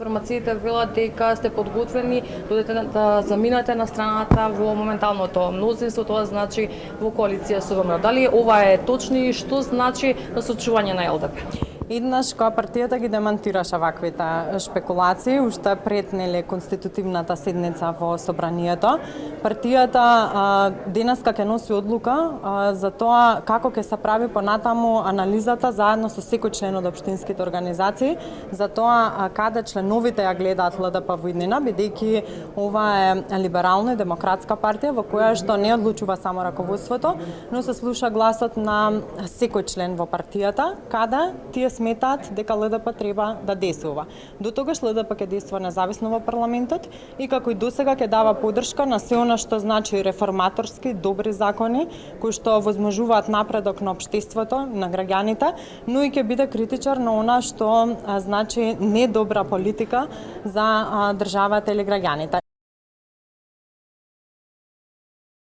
Информациите велат дека сте подготвени, додете да заминете на страната во моменталното мнозинство, тоа значи во коалиција со ВМРО. Дали ова е точно и што значи насочување на ЛДП? Еднаш кога партијата ги демантираше ваквите шпекулации, уште пред конститутивната седница во собранието, партијата денеска ќе носи одлука за тоа како ќе се прави понатаму анализата заедно со секој член од општинските организации, за тоа каде членовите ја гледаат ЛДП во иднина, бидејќи ова е либерална и демократска партија во која што не одлучува само раководството, но се слуша гласот на секој член во партијата, каде тие сметаат дека ЛДП треба да действува. До тогаш ЛДП ќе действува независно во парламентот и како и досега ќе дава поддршка на се она што значи реформаторски, добри закони кои што возможуваат напредок на општеството, на граѓаните, но и ќе биде критичар на она што значи недобра политика за државата или граѓаните.